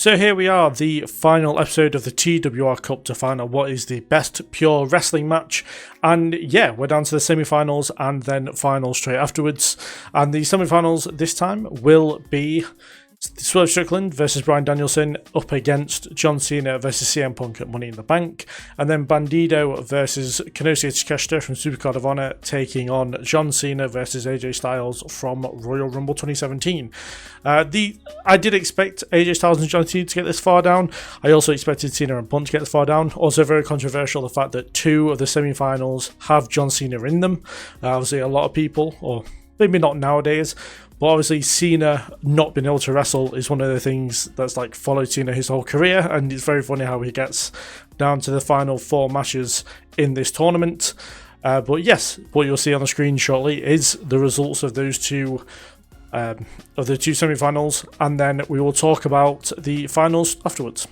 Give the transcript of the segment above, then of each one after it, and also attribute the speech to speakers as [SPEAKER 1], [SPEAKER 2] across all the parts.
[SPEAKER 1] So here we are, the final episode of the TWR Cup to find out what is the best pure wrestling match. And yeah, we're down to the semi-finals and then finals straight afterwards. And the semi-finals this time will be Swerve Strickland versus Bryan Danielson up against John Cena versus CM Punk at Money in the Bank, and then Bandido versus Kenosuke Takeshita from Supercard of Honor taking on John Cena versus AJ Styles from Royal Rumble 2017. I did expect AJ Styles and John Cena to get this far down. I also expected Cena and Punk to get this far down. Also very controversial the fact that two of the semi-finals have John Cena in them. Obviously a lot of people, or maybe not nowadays, but obviously Cena not being able to wrestle is one of the things that's like followed Cena his whole career, and it's very funny how he gets down to the final four matches in this tournament. But yes, what you'll see on the screen shortly is the results of those two of the two semi-finals, and then we will talk about the finals afterwards.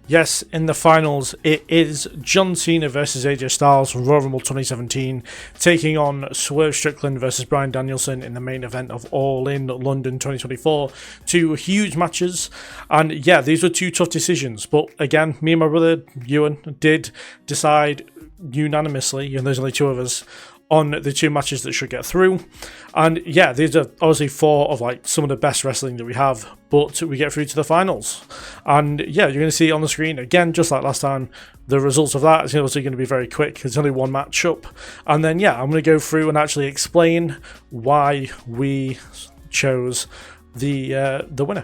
[SPEAKER 1] Yes, in the finals, it is John Cena versus AJ Styles from Royal Rumble 2017, taking on Swerve Strickland versus Bryan Danielson in the main event of All In London 2024. Two huge matches, and yeah, these were two tough decisions, but again, me and my brother Ewan did decide unanimously, and there's only two of us, on the two matches that should get through. And yeah, these are obviously four of like some of the best wrestling that we have, but we get through to the finals. And yeah, you're going to see on the screen again, just like last time, the results of that is also going to be very quick. There's only one match up, and then yeah, I'm going to go through and actually explain why we chose the winner.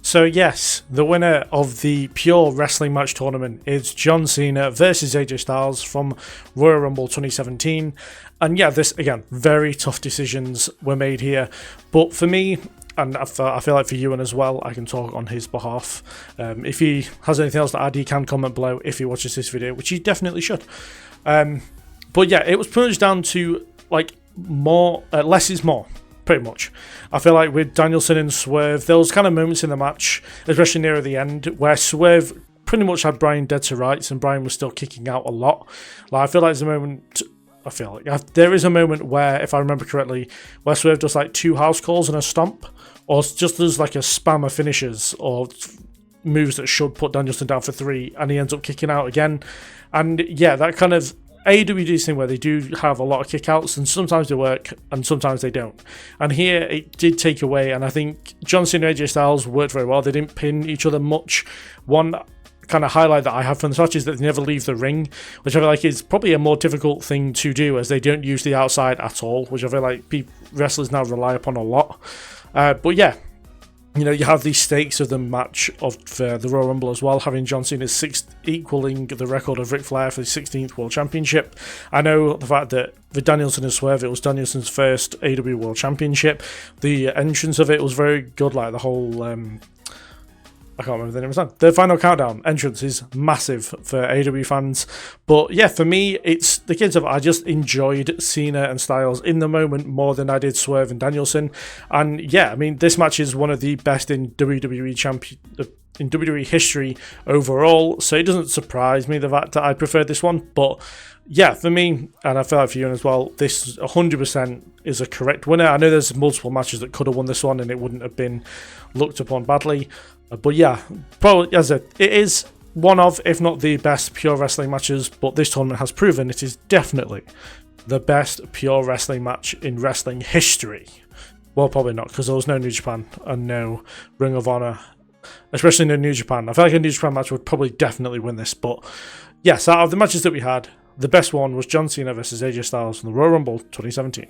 [SPEAKER 1] So yes, the winner of the pure wrestling match tournament is John Cena versus AJ Styles from Royal Rumble 2017. And yeah, this, again, very tough decisions were made here. But for me, and I feel like for Ewan as well, I can talk on his behalf. If he has anything else to add, he can comment below if he watches this video, which he definitely should. But yeah, it was pretty much down to like more, less is more. Pretty much. I feel like with Danielson and Swerve, there was kind of moments in the match, especially near the end, where Swerve pretty much had Bryan dead to rights and Bryan was still kicking out a lot. Like, I feel like there is a moment where, if I remember correctly, where Swerve does like two house calls and a stomp, or just does like a spam of finishes or moves that should put Danielson down for three, and he ends up kicking out again. And yeah, that kind of AEW do thing where they do have a lot of kickouts, and sometimes they work and sometimes they don't. And here it did take away, and I think John Cena and AJ Styles worked very well. They didn't pin each other much. One kind of highlight that I have from this match is that they never leave the ring, which I feel like is probably a more difficult thing to do, as they don't use the outside at all, which I feel like wrestlers now rely upon a lot. But yeah, you know, you have the stakes of the match of the Royal Rumble as well, having John Cena equaling the record of Ric Flair for the 16th World Championship. I know the fact that with Danielson and Swerve, it was Danielson's first AEW World Championship. The entrance of it was very good, like the whole... I can't remember the name of the time. The Final Countdown entrance is massive for AEW fans. But yeah, for me, it's the kids of I just enjoyed Cena and Styles in the moment more than I did Swerve and Danielson. And yeah, I mean, this match is one of the best in WWE history overall. So it doesn't surprise me the fact that I prefer this one. But yeah, for me, and I feel like for you as well, this 100% is a correct winner. I know there's multiple matches that could have won this one and it wouldn't have been looked upon badly. But yeah, probably as it is one of, if not the best pure wrestling matches, but this tournament has proven it is definitely the best pure wrestling match in wrestling history. Well, probably not, because there was no New Japan and no Ring of Honor, especially no New Japan. I feel like a New Japan match would probably definitely win this, but yes, out of the matches that we had, the best one was John Cena versus AJ Styles from the Royal Rumble 2017.